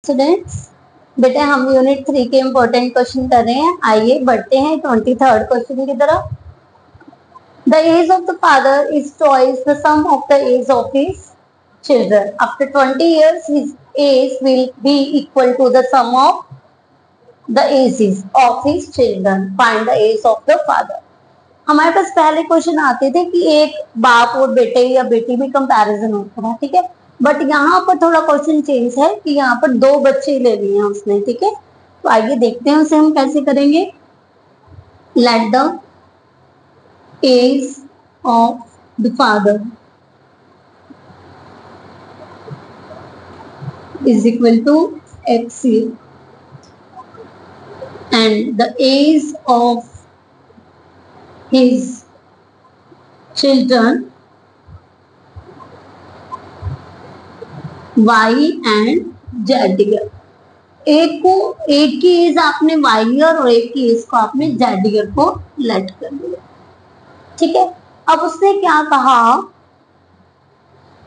Students, बेटे हम unit 3 के इम्पोर्टेंट क्वेश्चन कर रहे हैं। आइए बढ़ते हैं 23rd क्वेश्चन की तरफ। The age of the father is twice the sum of the age of his children. After 20 years his age will be equal to the sum of the ages of his children. Find the age of the father. हमारे पास पहले question आते थे कि एक बाप और बेटे या बेटी में कंपैरिजन होता था, ठीक है। बट यहाँ पर थोड़ा क्वेश्चन चेंज है कि यहाँ पर दो बच्चे ले लिए हैं उसने, ठीक है। तो आइए देखते हैं उसे हम कैसे करेंगे। Let the age of the father is equal to x and the age of his children y and z year. एक की एज आपने y ईयर और एक की एज को आपने z ईयर को लेट कर दिया, ठीक है। अब उसने क्या कहा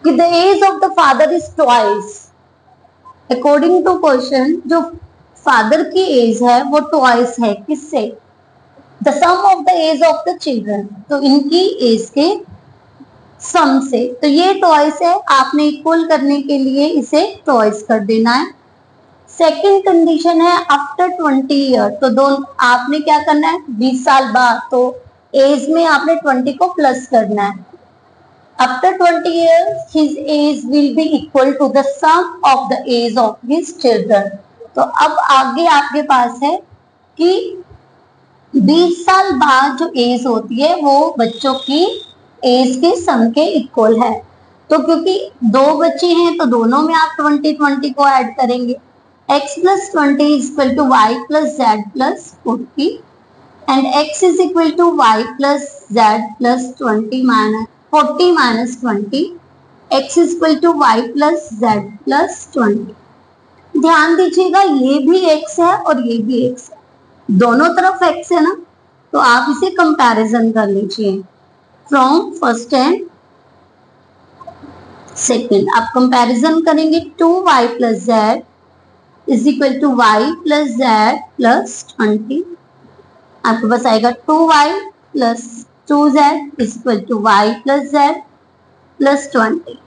कि the age of the father is twice. According to question जो फादर की एज है वो ट्वाइस है, किससे? The sum of the age of the children, तो इनकी एज के सम से। तो ये ट्वाइस है, आपने इक्वल करने के लिए इसे ट्वाइस कर देना है। सेकंड कंडीशन है आफ्टर 20 ईयर, तो दोनों आपने क्या करना है 20 साल बाद, तो एज में आपने 20 को प्लस करना है। After 20 years his age will be equal to the sum of the age of his children. तो अब आगे आपके पास है कि 20 साल बाद जो एज होती है वो बच्चों की एज के सम के इक्वल है। तो क्योंकि दो बच्चे हैं तो दोनों में आप 20 को ऐड करेंगे। x plus 20 is equal to y plus z plus 40 and x is equal to y plus z plus 20 minus 40 minus 20 x is equal to y plus z plus 20। ध्यान दीजिएगा ये भी x है और ये भी x है, दोनों तरफ x है ना, तो आप इसे कंपैरिजन कर लीजिए फ्रॉम फर्स्ट एंड सेकंड। आप कंपैरिजन करेंगे 2y plus z is equal to y plus z plus 20। आपके पास आएगा 2y plus 2z is equal to y plus z plus 20।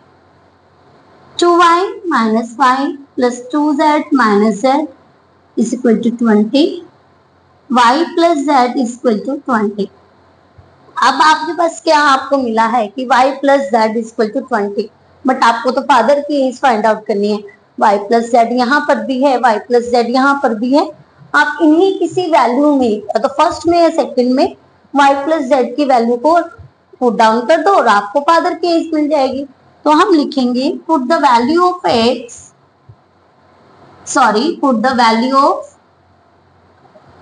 2y minus y plus 2z minus z is equal to 20। y plus z is equal to 20। अब आपके पास क्या आपको मिला है कि y plus z is equal to 20, but आपको तो फादर की एज फाइंड आउट करनी है। y प्लस z यहाँ पर भी है, y प्लस z यहाँ पर भी है। आप इन्हीं किसी वैल्यू में, तो फर्स्ट में या सेकंड में y प्लस z की वैल्यू को पुट डाउन कर दो और आपको फादर की एज मिल जाएगी। तो हम लिखेंगे put the value of x, sorry put the value of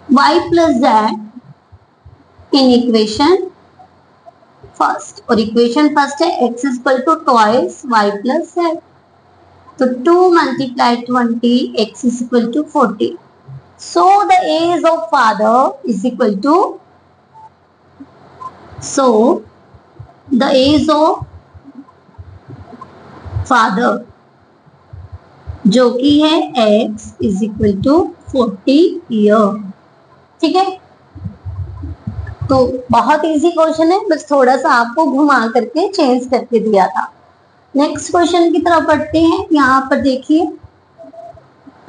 y plus z in equation first, और इक्वेशन फर्स्ट है x is equal to twice y plus z, तो 2 multiply 20 x is equal to 40। So the age of father is equal to, so the age of father जो कि है x is equal to 40 year, ठीक है। तो बहुत easy question है, बस थोड़ा सा आपको घुमा करके चेंज करके दिया था। नेक्स्ट क्वेश्चन की तरफ बढ़ते हैं। यहाँ पर देखिए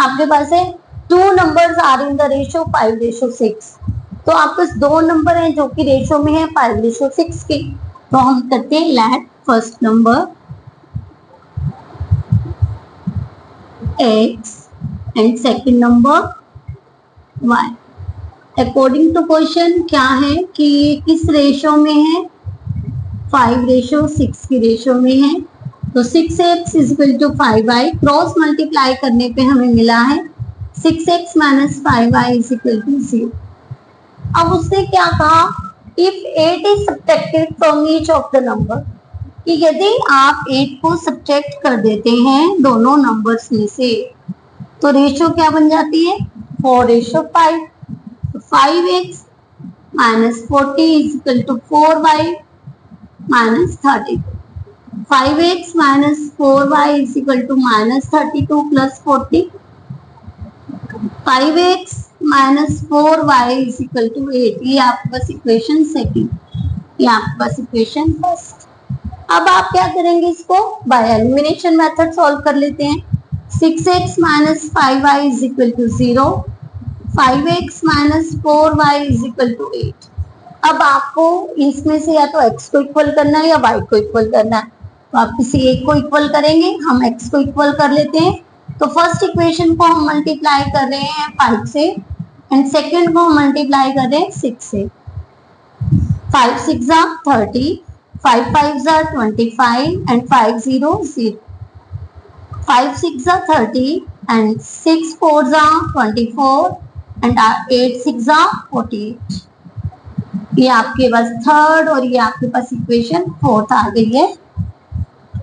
आपके पास है 2 numbers are in the ratio 5:6। तो आपके पास दो नंबर हैं जो कि रेशियो में है 5:6 के। तो हम करते हैं let first number x and second number y। According to question क्या है कि किस रेशियो में है, 5:6 की रेशियो में है। तो 6x is equal to 5y, cross multiply करने पे हमें मिला है 6x minus 5y is equal to 0। अब उसने क्या कहा, if 8 is subtracted from each of the number, कि यदि आप 8 को सब्ट्रैक्ट कर देते हैं दोनों नंबर्स में से तो रेशियो क्या बन जाती है 4:5। 5x minus 40 is equal to 4y minus 32। 5x minus 4y is equal to minus 32 plus 40। 5x minus 4y is equal to 8, ये आपके पास इक्वेशन सेकेंड, ये आपके पास इक्वेशन फर्स्ट। अब आप क्या करेंगे, इसको बाय एलिमिनेशन मेथड सॉल्व कर लेते हैं। 6x minus 5y is equal to 0, 5x minus 4y is equal to 8। अब आपको इसमें से या तो x को इक्वल करना है या y को इक्वल करना है, तो आप किसी एक को इक्वल करेंगे, हम x को इक्वल कर लेते हैं। तो फर्स्ट इक्वेशन को हम मल्टीप्लाई कर रहे हैं 5 से एंड सेकेंड को हम मल्टीप्लाई कर रहे हैं 6 से। 5 6 30, 5 5 25 एंड 5 0 0, 5 6 30 एंड 6 4 24 एंड 8 6 48। ये आपके पास थर्ड और ये आपके पास इक्वेशन फोर्थ आ गई है,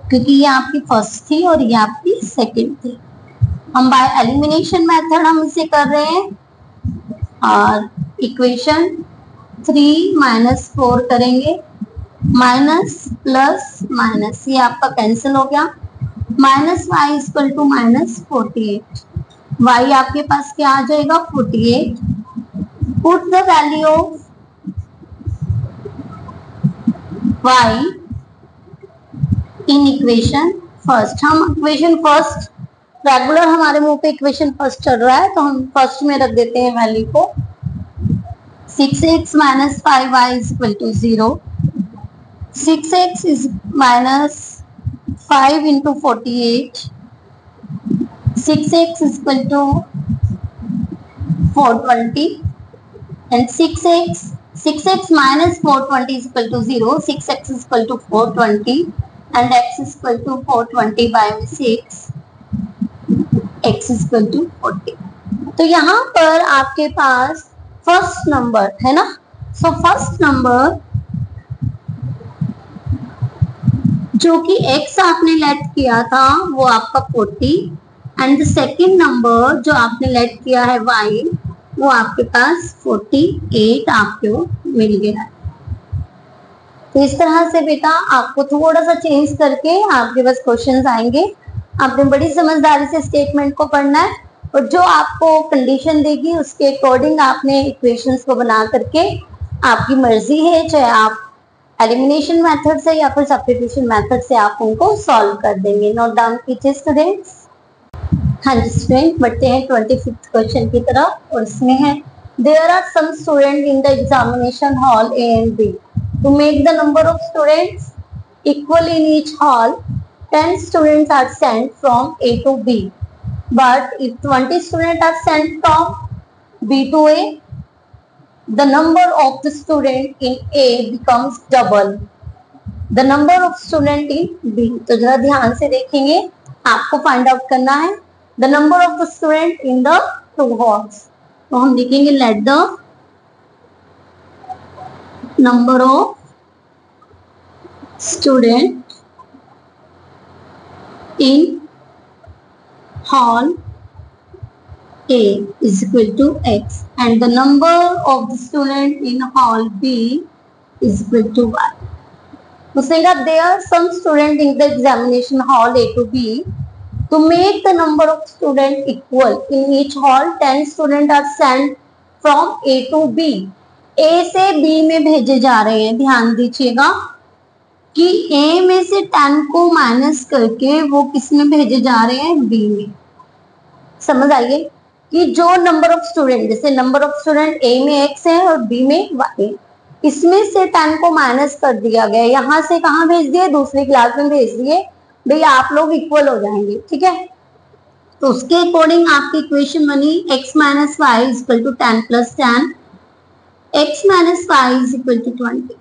क्योंकि ये आपकी फर्स्ट थी और ये आपकी सेकंड थी। हम बाय एलिमिनेशन मेथड हम इसे कर रहे हैं और इक्वेशन 3 माइनस 4 करेंगे, माइनस प्लस माइनस ये आपका कैंसिल हो गया, minus Y equal to minus 48, Y आपके पास क्या आ जाएगा 48। Put the value of y in equation first. हम इक्वेशन फर्स्ट, रेगुलर हमारे मुंह पे इक्वेशन फर्स्ट चल रहा है तो हम फर्स्ट में रख देते हैं वैल्यू को। 6x minus 5y is equal to 0, 6x is minus 5 into 48, 6x is equal to 420 and 6x minus 420 is equal to 0, 6x is equal to 420 and x is equal to 420 by 6, x is equal to 40। तो यहाँ पर आपके पास first number है ना, so first number जो कि x आपने late किया था वो आपका 40 एंड सेकेंड नंबर जो आपने लेट किया है y वो आपके पास 48 आपको मिल गया। तो इस तरह से बेटा आपको थोड़ा सा चेंज करके आपके पास क्वेश्चंस आएंगे। आपने बड़ी समझदारी से स्टेटमेंट को पढ़ना है और जो आपको कंडीशन देगी उसके अकॉर्डिंग आपने इक्वेशंस को बना करके, आपकी मर्जी है चाहे आप एलिमिनेशन मेथड से या फिर सब्स्टिट्यूशन मेथड से आप उनको सॉल्व कर देंगे। नोट डाउन कीजिए स्टूडेंट्स। हाँ जी स्टूडेंट, बढ़ते हैं 25th क्वेश्चन की तरफ और इसमें है there are some student in the examination hall A and B to make the number of students equal in each hall 10 students are sent from A to B, but if 20 students are sent from B to A, the number of the student in A becomes double the number of student in B। तो जरा ध्यान से देखेंगे, आपको find out करना है the number of the student in the two halls। तो हम लिखेंगे let the number of student in hall A is equal to x and the number of the student in hall B is equal to y। उसने कहा there are some student in the examination hall A to B to make the number of student equal in each hall 10 student are sent from A to B। A से B में भेजे जा रहे हैं, ध्यान दीजिएगा कि A में से 10 को माइनस करके वो किस में भेजे जा रहे हैं B में। समझ आइए कि जो नंबर ऑफ स्टूडेंट, जैसे नंबर ऑफ स्टूडेंट A में x है और B में y, इसमें से 10 को माइनस कर दिया गया, यहाँ से कहाँ भेज दिए, दूसरी क्लास में भेज दिए, भाई आप लोग इक्वल हो जाएंगे, ठीक है। तो उसके अकॉर्डिंग आपकी इक्वेशन बनी x minus Y is equal to 10 plus 10, x minus Y is equal to 20,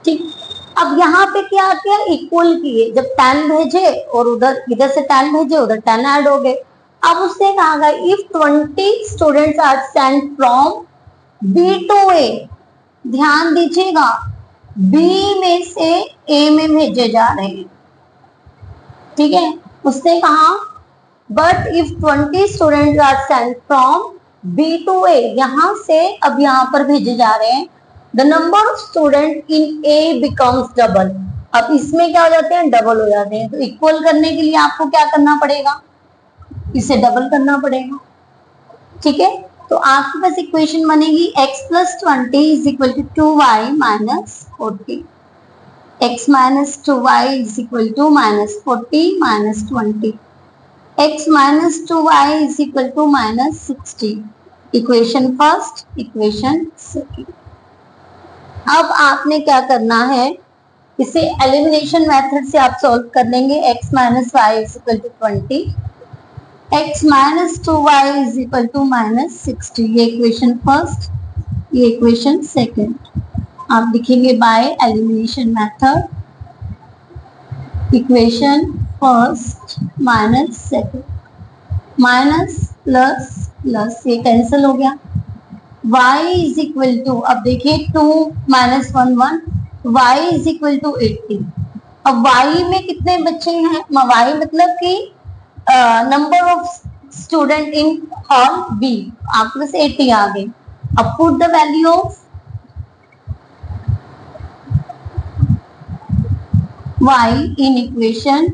ठीक। अब यहाँ पे क्या किया, इक्वल किए, जब 10 भेजे और उधर इधर से 10 भेजे उधर 10 ऐड हो गए। अब उससे कहा गया if 20 students are sent from B to A, ध्यान दीजिएगा B में से A में भेजे जा रहे हैं, ठीक है। उसने कहा but if 20 students are sent from B to A, यहाँ से अब यहाँ पर भेजे जा रहे हैं, the number of student in A becomes double. अब इसमें क्या हो जाते हैं, डबल हो जाते हैं। तो इक्वल करने के लिए आपको क्या करना पड़ेगा, इसे डबल करना पड़ेगा। ठीक है, तो आपके पास इक्वेशन बनेगी x plus 20 is equal to 2y minus 40, x minus 2y is equal to minus 40 minus 20, x minus 2y is equal to minus 60, equation first, equation second. अब आपने क्या करना है, इसे एलिमिनेशन मेथड से आप सॉल्व कर लेंगे। x minus Y is equal to 20, x minus 2y is equal to minus 60, ये इक्वेशन फर्स्ट, ये इक्वेशन सेकेंड। आप लिखेंगे by elimination method, equation first minus second, minus plus plus, ये कैंसिल हो गया। y इज इक्वल टू, अब देखिए 2 minus 1 1, y is equal to 80। अब y में कितने बच्चे हैं, y मतलब कि number of student in hall B, आपके पास 80 आ गए। अब put the value of y in equation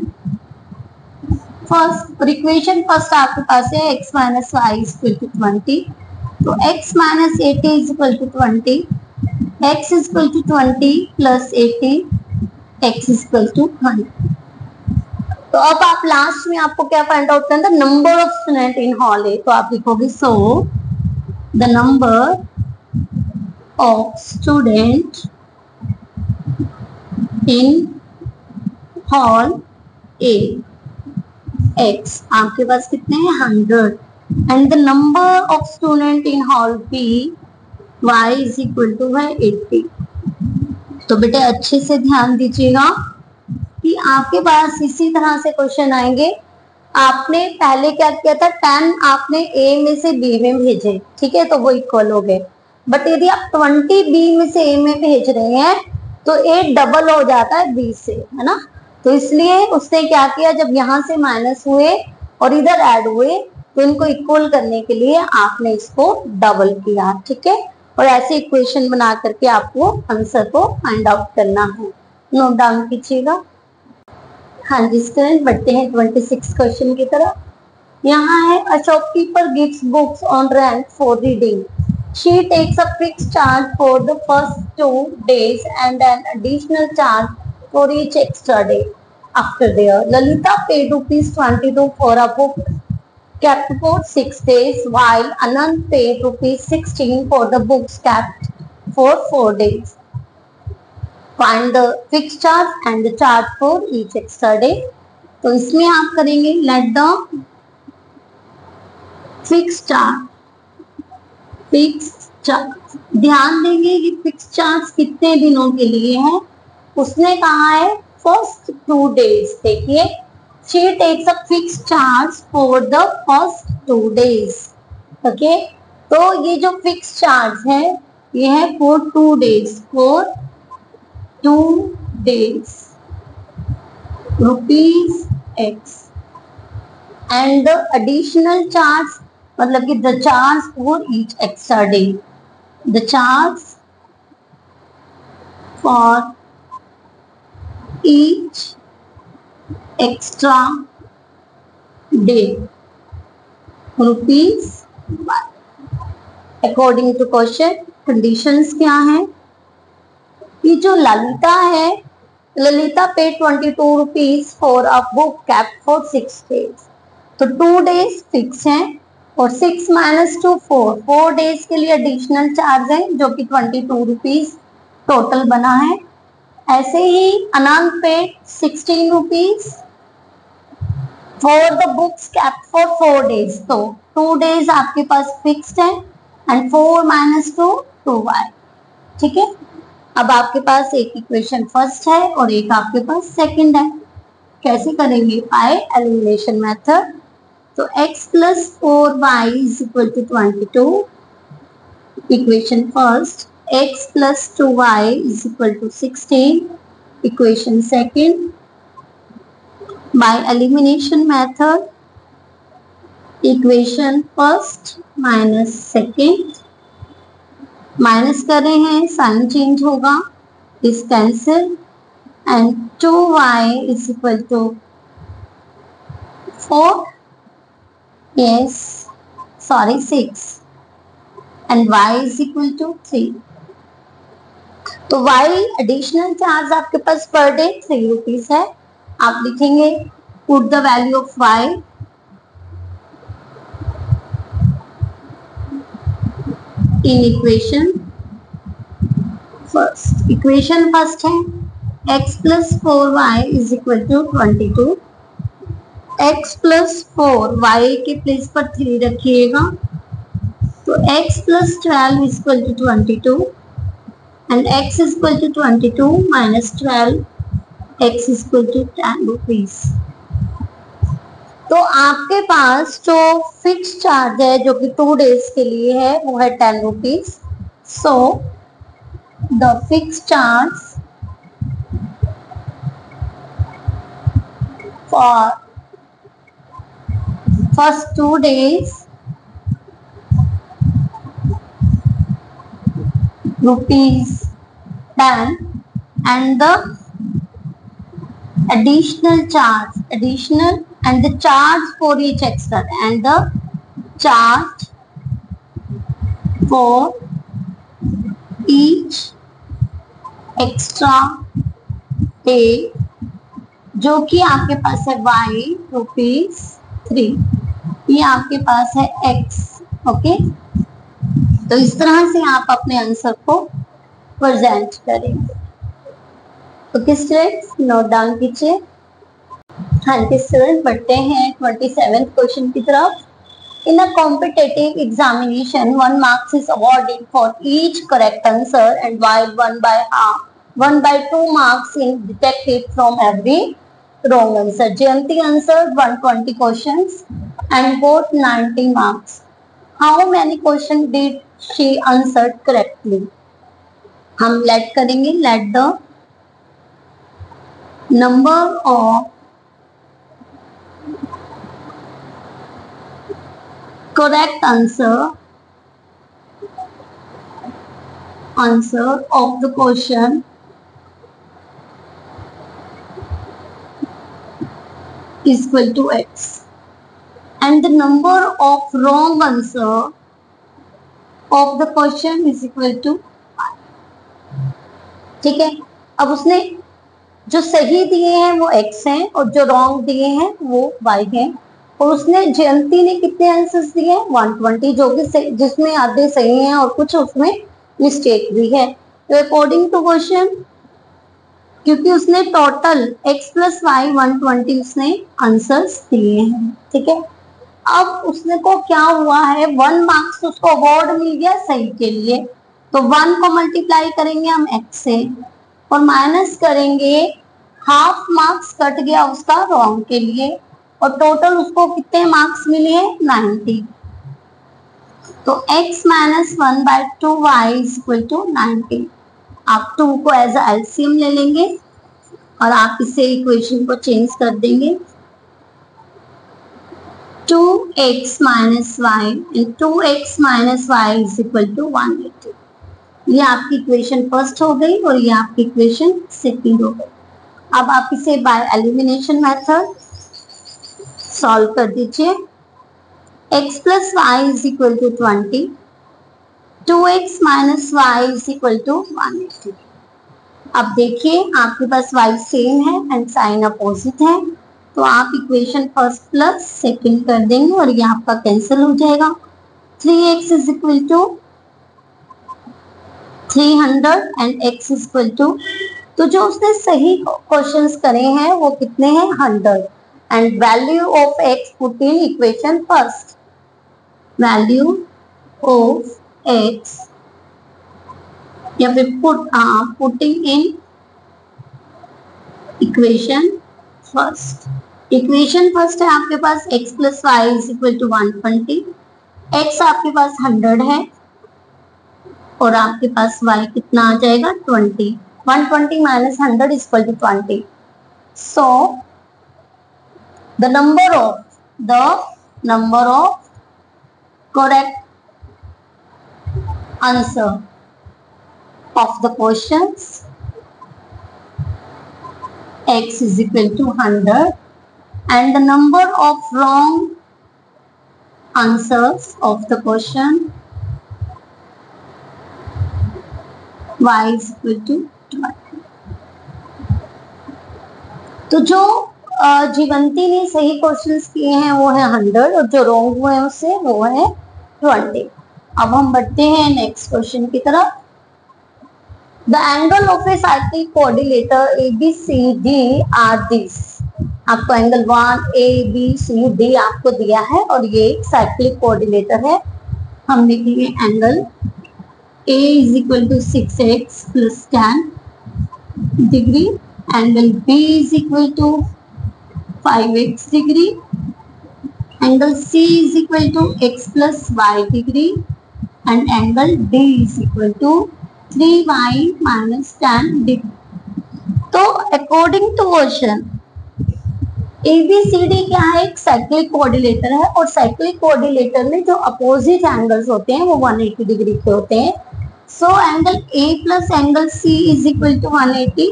first, और इक्वेशन फर्स्ट आपके पास है x minus Y is equal to 20, तो x minus 80 is equal to 20, x is equal to 20 plus 80, x is equal to 100। तो अब आप लास्ट में आपको क्या फाइंड आउट करना है, number of student in hall है, तो आप लिखोगे so the number of student in hall A x, आपके पास कितने हैं 100, and the number of student in hall B y is equal to है 80। तो बेटे अच्छे से ध्यान दीजिएगा कि आपके पास इसी तरह से क्वेश्चन आएंगे। आपने पहले क्या किया था, 10 आपने A में से B में भेजे, ठीक है, तो वो इक्वल हो गए। बट यदि आप 20 B में से A में भेज रहे हैं तो A डबल हो जाता है B से, है ना। तो इसलिए उसने क्या किया, जब यहाँ से माइनस हुए और इधर ऐड हुए तो इनको इक्वल करने के लिए आपने इसको डबल किया, ठीक है। और ऐसे इक्वेशन बना करके आपको आंसर को फाइंड आउट करना है, नोट डाउन कीजिएगा। हाँ जी स्टूडेंट, बढ़ते हैं 26 क्वेश्चन की तरफ। यहाँ है, a shopkeeper gives books on rent for reading, she takes a fixed charge for the first 2 days and an additional charge for each extra day after there. Lalita paid ₹22 for a book kept for 6 days while Anand paid ₹16 for the books kept for 4 days. Find the fixed charge and the charge for each extra day. तो इसमें आप करेंगे let the fixed charge, fix charge, ध्यान देंगे कि fix charge कितने दिनों के लिए है। उसने कहा है फर्स्ट 2 days। देखिए she takes a fixed charge for the first 2 days, okay. तो ये जो फिक्स चार्ज है ये है for 2 days, for 2 days rupees x, and the additional charge मतलब कि the charge for each extra day, the charge for each extra day rupees. According to question conditions क्या है, ये जो ललिता है, Lalita pays 22 rupees for a book kept for 6 days, तो 2 days fix है और 6 माइनस 2 4 डेज के लिए एडिशनल चार्ज है जो कि 22 रुपीज टोटल बना है। ऐसे ही अनंत पे 16 rupees for the books kept for 4 days, तो 2 days आपके पास फिक्स्ड है एंड 4 माइनस 2 2y, ठीक है। अब आपके पास एक इक्वेशन फर्स्ट है और एक आपके पास सेकंड है। कैसे करेंगे, बाय एलिमिनेशन मेथड। तो x plus 4y is equal to 22, equation first, x plus 2y is equal to 16, equation second. By elimination method, equation first minus second, minus कर रहे हैं साइन चेंज होगा, इस cancel, and 2y is equal to 4, yes sorry 6 and y is equal to 3। तो y additional charge आपके पास per day 3 rupees है। आप लिखेंगे put the value of y in equation first. Equation first है x plus 4y is equal to 22। x plus 4 y के place पर 3 रखिएगा, तो x plus 12 is equal to 22 and x is equal to 22 minus 12, x is equal to 10 rupees। तो आपके पास जो fix charge है जो कि 2 डेज के लिए है वो है 10 rupees. So the fix charge for first 2 days rupees 10 and the additional and the charge for each extra and the charge for each extra day जो कि आपके पास है y रुपीज 3, ये आपके पास है x। ओके, तो इस तरह से आप अपने आंसर को प्रेजेंट करेंगे। ओके स्टूडेंट्स, नोट डाउन कीजिए। हाँ जी स्टूडेंट, बढ़ते हैं 27th क्वेश्चन की तरफ। In a competitive examination 1 marks is awarded for each correct answer and while 1/2 marks in deducted from every wrong answer. Jayanti answered 120 questions and got 90 marks. How many questions did she answered correctly? हम late करेंगे, let the number of correct answer of the question is equal to x and the number of wrong answer of the question is equal to 5। ठीक है, अब उसने जो सही दिए हैं वो x हैं और जो रॉन्ग दिए हैं वो y हैं, और उसने जयंती ने कितने आंसर्स दिए हैं 120, जो कि जिसमें आधे सही हैं और कुछ उसमें मिस्टेक भी है। तो अकॉर्डिंग टू क्वेश्चन, क्योंकि उसने टोटल x प्लस वाई 120 उसने आंसर्स दिए हैं। ठीक है, अब उसने को क्या हुआ है 1 मार्क्स उसको अवार्ड मिल गया सही के लिए, तो 1 को मल्टीप्लाई करेंगे हम x से और माइनस करेंगे हाफ मार्क्स कट गया उसका रॉन्ग के लिए, और टोटल उसको कितने मार्क्स मिले हैं 90। तो x minus 1/2 y is equal to 90। आप 2 को एज अ एलसीएम ले लेंगे और आप इसे इक्वेशन को चेंज कर देंगे। 2x minus y and 2x minus y is equal to 180। ये आपकी इक्वेशन फर्स्ट हो गई और ये आपकी इक्वेशन सेकंड हो गई। अब आप इसे बाय एलिमिनेशन मेथड सॉल्व कर दीजिए। x plus y is equal to 20, 2x minus y is equal to 180। अब देखिए आपके पास y सेम है एंड साइन अपोजिट है, तो आप इक्वेशन फर्स्ट प्लस सेकंड कर देंगे और ये आपका कैंसिल हो जाएगा। 3x is equal to 300 and x is equal to, तो जो उसने सही क्वेश्चंस करे हैं वो कितने हैं 100 and value of x put in equation first. Value of x या फिर putting in equation first. Equation first है आपके पास x plus Y is equal to 120, x आपके पास 100 है और आपके पास y कितना आ जाएगा 20। 120 minus 100 is equal to 20। So the number of correct answer of the questions x is equal to 100 and the number of wrong answers of the question y is equal to 20। तो जो जीवंती ने सही questions किए हैं वो है 100 और जो रॉन्ग हुए हैं उससे वो है 20। अब हम बढ़ते हैं नेक्स्ट क्वेश्चन की तरफ। The angle of a cyclic coordinator ABCD are this. आपको एंगल 1 ABCD आपको दिया है और ये एक साइक्लिक कोऑर्डिनेटर है। हम लिखेंगे angle A is equal to 6x plus 10 degree, angle B is equal to 5x degree, angle C is equal to x plus y degree and angle D is equal to 3y minus 10 degree. तो according to question ABCD क्या है, एक cyclic coordinator है और cyclic coordinator में जो opposite angles होते हैं वो 180 डिग्री के होते हैं। So angle A plus angle C is equal to 180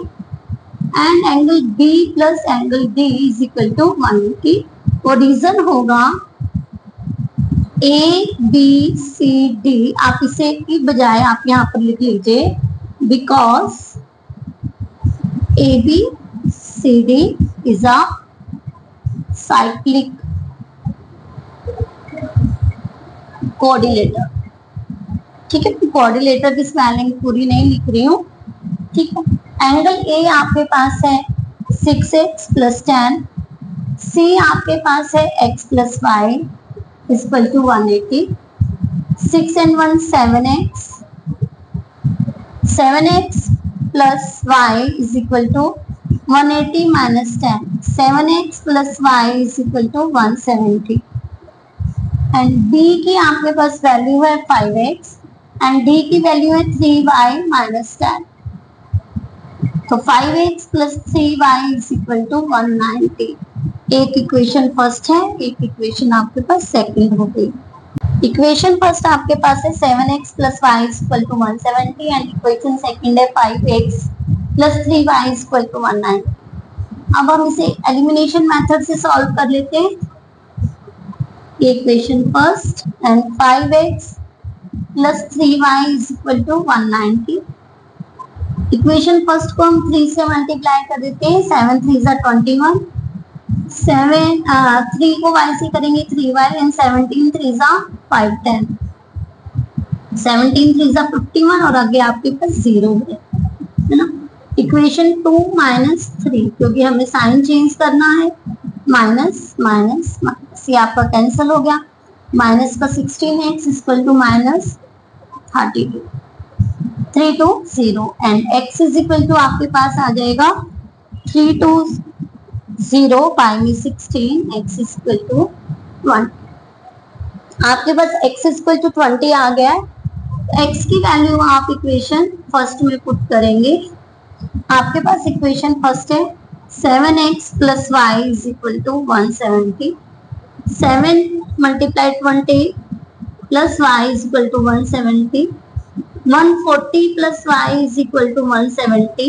and angle B plus angle D is equal to 180। और रीजन होगा ABCD, आप इसे की बजाय आप यहाँ पर लिख लीजिए because ABCD is a cyclic coordinator. ठीक है, कोऑर्डिनेटर की स्पेलिंग पूरी नहीं लिख रही हूँ। ठीक है, एंगल A आपके पास है 6x प्लस 10, C आपके पास है x plus y equal to 180, 6 and 1 7x, 7x plus y is equal to 180 minus 10, 7x plus y is equal to 170 and B की आपके पास वैल्यू है 5x एंड D की वैल्यू है 3y माइनस 10। तो 5x plus 3y is equal to 190। एक equation first है, एक equation आपके पास सेकंड हो गई। इक्वेशन फर्स्ट आपके पास है 7x plus y is equal to 170 and equation second है 5x plus 3y is equal to 190। अब हम इसे एलिमिनेशन मेथड से सॉल्व कर लेते हैं। Equation first and 5x plus 3y is equal to 190। Equation first को हम 3 से मल्टीप्लाई कर देते हैं, 7 3 जा 21, 3 को y से करेंगे 3y एंड 17 3 जा 5 10, 17 3 जा 51 और आगे आपके पास 0 है ना। इक्वेशन 2 माइनस 3, क्योंकि हमें साइन चेंज करना है, माइनस माइनस माइनस ये आपका कैंसिल हो गया, माइनस का 16x equal to minus 32, 3 to 0 and x is equal to आपके पास आ जाएगा 3 to 0 बाई में 16, x इज इक्वल टू 1। आपके पास x इज इक्वल टू 20 आ गया है। x की वैल्यू आप इक्वेशन फर्स्ट में पुट करेंगे। आपके पास इक्वेशन फर्स्ट है 7x plus y is equal to 170, 7 multiply 20 plus y is equal to 170, 140 plus y is equal to 170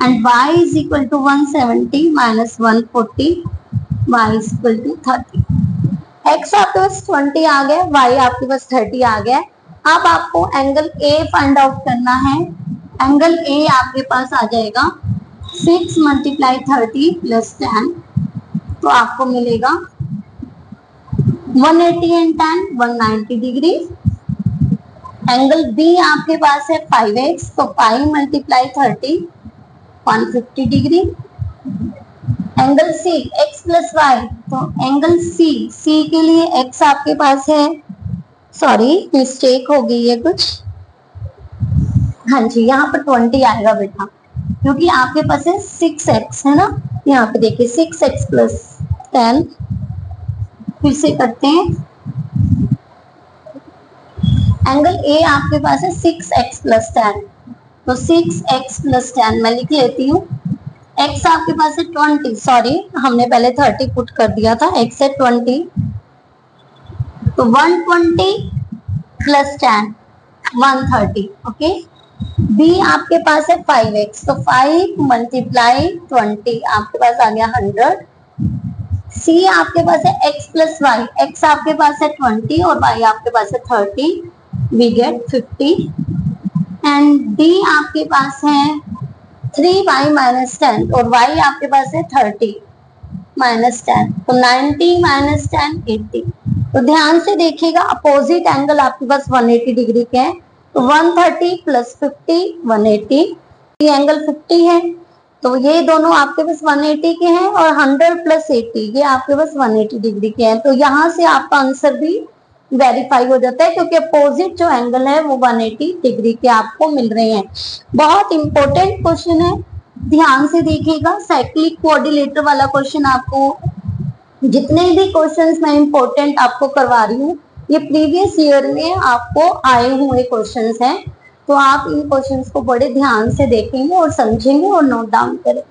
and y is equal to 170 minus 140, y is equal to 30। x आपके पास 20 आ गया, y आपके पास 30 आ गया। अब आपको angle A find out करना है। Angle A आपके पास आ जाएगा 6 मल्टीप्लाई 30 प्लस 10, तो आपको मिलेगा 180 एंड 10 190 डिग्री। एंगल B आपके पास है 5x, तो 5 multiply 30 150 degree. Angle C x plus y, तो एंगल C के लिए x आपके पास है, सॉरी मिस्टेक हो गई है कुछ, हाँ जी यहाँ पर 20 आएगा बेटा, क्योंकि आपके पास है 6x है ना। यहाँ पे देखिए 6x प्लस 10, फिर से करते हैं। एंगल A आपके पास है 6x प्लस 10, तो 6x प्लस 10 मैं लिख लेती हूँ। x आपके पास है 20, सॉरी हमने पहले 30 पुट कर दिया था, x है 20, तो 120 प्लस 10 130, ओके। B आपके पास है 5x, तो 5 मल्टीप्लाई 20 आपके पास आ गया 100, सी आपके पास है x प्लस वाई, एक्स आपके पास है 20 और y आपके पास है 30, वी गेट 50। एंड डी आपके पास है 3y माइनस 10 और y आपके पास है 30 माइनस 10, तो 90 माइनस 10 80। तो ध्यान से देखिएगा, अपोजिट एंगल आपके पास 180 डिग्री के हैं, तो 130 प्लस 50 180, ये एंगल 50 है, तो ये दोनों आपके पास 180 के हैं और 100 प्लस 80 ये आपके पास 180 डिग्री के हैं। तो यहाँ से आपका आंसर भी वेरीफाई हो जाता है क्योंकि अपोजिट जो एंगल है वो 180 डिग्री के आपको मिल रहे हैं। बहुत इंपॉर्टेंट क्वेश्चन है, ध्यान से देखिएगा। साइक्लिक कोऑर्डिनेटर वाला क्वेश्चन आपको, जितने भी क्वेश्चंस मैं इंपॉर्टेंट आपको करवा रही हूँ ये प्रीवियस ईयर में आपको आए हुए क्वेश्चंस हैं, तो आप इन क्वेश्चंस को बड़े ध्यान से देखेंगे और समझेंगे और नोट डाउन करें।